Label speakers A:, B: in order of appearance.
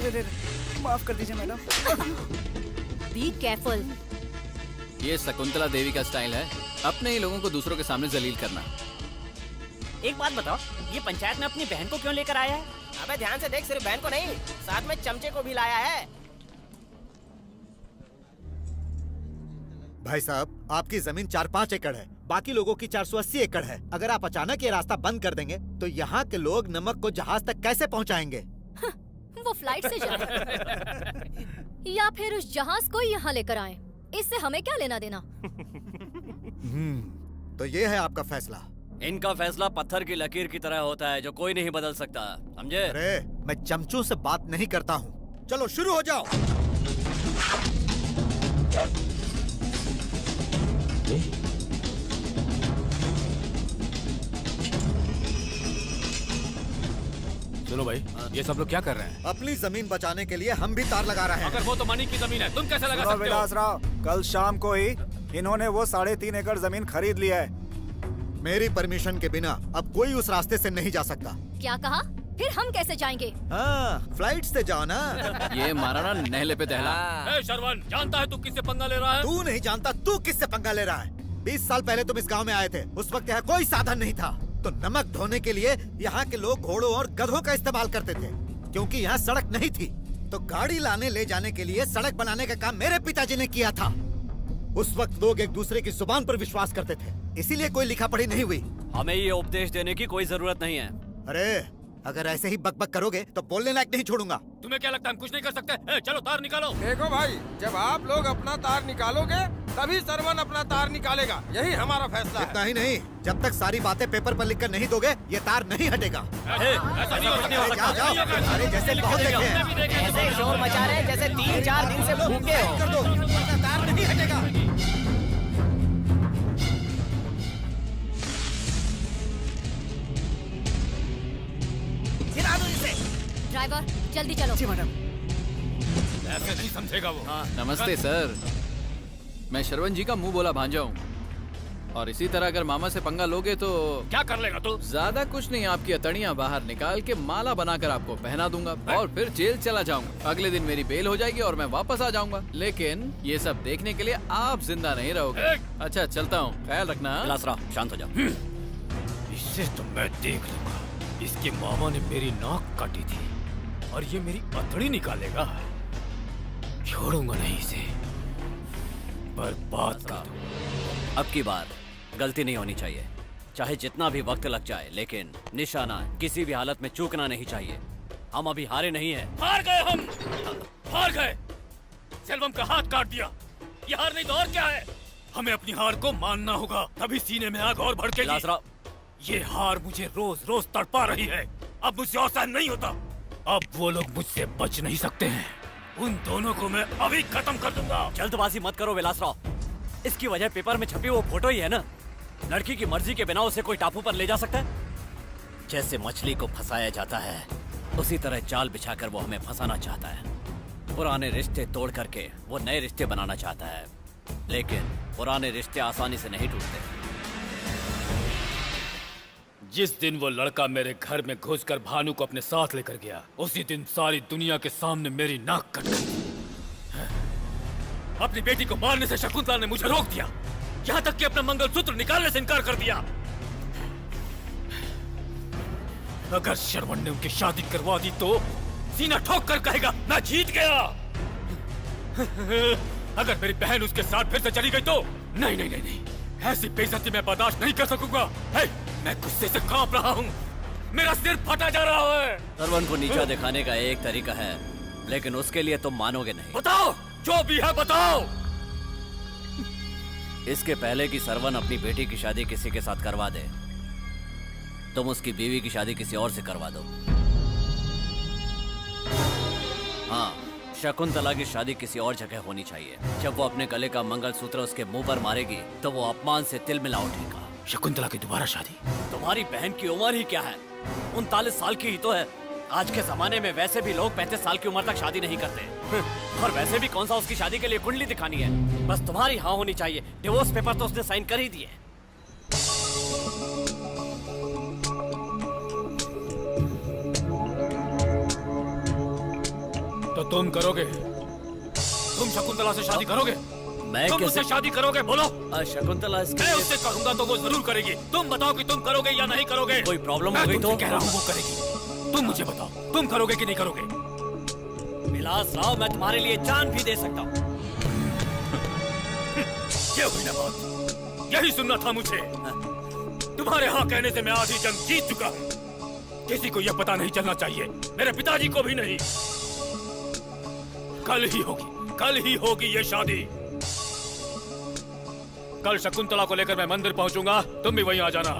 A: अरे माफ कर दीजिए मैडम।
B: Be careful.
C: ये शकुंतला देवी का स्टाइल है, अपने ही लोगों को दूसरों के सामने जलील करना।
D: एक बात बताओ, ये पंचायत में अपनी बहन को क्यों लेकर आया है?
E: अबे ध्यान से देख, सिर्फ बहन को नहीं, साथ में चमचे को भी लाया है।
F: भाई साहब, आपकी जमीन 4-5 एकड़ है, बाकी लोगों की 480 एकड़ है। अगर आप अचानक ये रास्ता बंद कर देंगे तो यहाँ के लोग नमक को जहाज तक कैसे पहुँचाएंगे?
B: वो फ्लाइट से जाए या फिर उस जहाज को यहाँ लेकर आए, इससे हमें क्या लेना देना?
F: तो ये है आपका फैसला?
G: इनका फैसला पत्थर की लकीर की तरह होता है जो कोई नहीं बदल सकता, समझे?
F: अरे मैं चमचों से बात नहीं करता हूँ। चलो शुरू हो जाओ।
H: सुनो भाई, ये सब लोग क्या कर रहे हैं?
F: अपनी जमीन बचाने के लिए हम भी तार लगा रहे हैं।
H: अगर वो तो मनी की जमीन है, तुम कैसे लगा सकते हो?
A: विलासराव, कल शाम को ही इन्होंने वो 3.5 एकड़ जमीन खरीद लिया है।
F: मेरी परमिशन के बिना अब कोई उस रास्ते से नहीं जा सकता।
B: क्या कहा? फिर हम कैसे जाएंगे?
F: हाँ, फ्लाइट से जाओ ना।
C: ये मारा ना नहले पे दहला।
H: ए शरवण, जानता है तू किससे पंगा ले रहा है?
F: तू नहीं जानता तू किससे पंगा ले रहा है। 20 साल पहले तुम इस गांव में आए थे, उस वक्त यहाँ कोई साधन नहीं था, तो नमक ढोने के लिए यहाँ के लोग घोड़ों और गधों का इस्तेमाल करते थे, क्योंकि यहाँ सड़क नहीं थी। तो गाड़ी लाने ले जाने के लिए सड़क बनाने का काम मेरे पिताजी ने किया था। उस वक्त लोग एक दूसरे की जुबान पर विश्वास करते थे, इसीलिए कोई लिखा पढ़ी नहीं हुई।
G: हमें ये उपदेश देने की कोई जरूरत नहीं है।
F: अरे अगर ऐसे ही बकबक करोगे तो बोलने लायक नहीं छोड़ूंगा।
H: तुम्हें क्या लगता है हम कुछ नहीं कर सकते? ए, चलो तार निकालो।
I: देखो भाई, जब आप लोग अपना तार निकालोगे तभी सरवन अपना तार निकालेगा, यही हमारा फैसला है।
F: इतना ही नहीं, जब तक सारी बातें पेपर पर लिखकर नहीं दोगे ये तार नहीं हटेगा।
H: ऐसा नहीं हो सकता।
F: जाओ जाओ, अरे जैसे बहुत देखे हैं।
E: ऐसे शोर मचा रहे हैं जैसे 3-4 दिन से भूखे हो।
F: कर दो, वरना तार नहीं हटेगा।
E: गिरा दो इसे।
B: ड्राइवर जल्दी चलो।
A: जी मैडम।
H: ऐसे नहीं समझेगा वो।
C: नमस्ते सर, मैं शरवण जी का मुंह बोला भांजा हूँ, और इसी तरह अगर मामा से पंगा लोगे तो
H: क्या कर लेगा तू?
C: ज्यादा कुछ नहीं, आपकी अतड़ियाँ बाहर निकाल के माला बनाकर आपको पहना दूंगा और फिर जेल चला जाऊंगा। अगले दिन मेरी बेल हो जाएगी और मैं वापस आ जाऊंगा, लेकिन ये सब देखने के लिए आप जिंदा नहीं रहोगे। अच्छा चलता हूँ, ख्याल रखना।
G: विलासराव, शांत हो जाओ।
H: इससे तो मैं देख लूंगा। इसके मामा ने मेरी नाक काटी थी और ये मेरी अतड़ी निकालेगा। छोड़ूंगा नहीं इसे, बर्बाद कर दूंगा।
G: अब की बार गलती नहीं होनी चाहिए, चाहे जितना भी वक्त लग जाए, लेकिन निशाना किसी भी हालत में चूकना नहीं चाहिए। हम अभी हारे नहीं हैं।
H: हार गए हम, हार गए। सेल्वम का हाथ काट दिया, ये हार नहीं तो और क्या है? हमें अपनी हार को मानना होगा, तभी सीने में आग और भड़केगी।
G: विलासराव,
H: ये हार मुझे रोज रोज तड़पा रही है, अब मुझसे और सहन नहीं होता। अब वो लोग मुझसे बच नहीं सकते हैं, उन दोनों को मैं अभी खत्म कर दूंगा।
G: जल्दबाजी मत करो विलासराव, इसकी वजह पेपर में छपी वो फोटो ही है ना। लड़की की मर्जी के बिना उसे कोई टापू पर ले जा सकता है? जैसे मछली को फंसाया जाता है, उसी तरह जाल बिछाकर वो हमें फंसाना चाहता है। पुराने रिश्ते तोड़ करके वो नए रिश्ते बनाना चाहता है, लेकिन पुराने रिश्ते आसानी से नहीं टूटते।
H: जिस दिन वो लड़का मेरे घर में घुसकर भानु को अपने साथ लेकर गया, उसी दिन सारी दुनिया के सामने मेरी नाक कट गई। अपनी बेटी को मारने से शकुंतला ने मुझे रोक दिया, यहाँ तक कि अपना मंगलसूत्र निकालने से इनकार कर दिया। अगर शरवण ने उनकी शादी करवा दी तो सीना ठोक कर कहेगा मैं जीत गया। अगर मेरी बहन उसके साथ फिर से चली गई तो नहीं नहीं नहीं नहीं, ऐसी बेइज्जती मैं बर्दाश्त नहीं कर सकूंगा। मैं गुस्से से कांप रहा हूँ, मेरा सिर फटा जा रहा है।
G: सरवन को नीचा दिखाने का एक तरीका है, लेकिन उसके लिए तुम मानोगे नहीं।
H: बताओ, जो भी है बताओ।
G: इसके पहले कि सरवन अपनी बेटी की शादी किसी के साथ करवा दे, तुम उसकी बीवी की शादी किसी और से करवा दो। हाँ, शकुंतला की शादी किसी और जगह होनी चाहिए। जब वो अपने गले का मंगलसूत्र उसके मुंह पर मारेगी तो वो अपमान से तिलमिला उठेगा।
H: शकुंतला की दोबारा शादी?
G: तुम्हारी बहन की उम्र ही क्या है, 39 साल की ही तो है। आज के जमाने में वैसे भी लोग 35 साल की उम्र तक शादी नहीं करते। और वैसे भी कौन सा उसकी शादी के लिए कुंडली दिखानी है, बस तुम्हारी हाँ होनी चाहिए। डिवोर्स पेपर तो उसने साइन कर ही दिए।
H: तुम करोगे? तुम शकुंतला से शादी करोगे?
G: मैं
H: तुम
G: कैसे
H: उससे शादी करोगे? बोलो।
G: शकुंतला इसके
H: मैं
G: लिए
H: उससे कहूंगा तो वो जरूर करेगी। तुम बताओ कि तुम करोगे या नहीं करोगे?
G: कोई प्रॉब्लम हो
H: मैं
G: गई
H: तुमसे
G: तो
H: कह रहा हूँ वो करेगी। तुम मुझे बताओ, तुम करोगे कि नहीं करोगे?
G: विलास राव, मैं तुम्हारे लिए जान भी दे सकता हूँ।
H: ये हुई ना बात, यही सुनना था मुझे। तुम्हारे हाँ कहने से मैं आधी जंग जीत चुका हूँ। किसी को यह पता नहीं चलना चाहिए, मेरे पिताजी को भी नहीं। कल ही होगी ये शादी। कल शकुंतला को लेकर मैं मंदिर पहुंचूंगा, तुम भी वहीं आ जाना।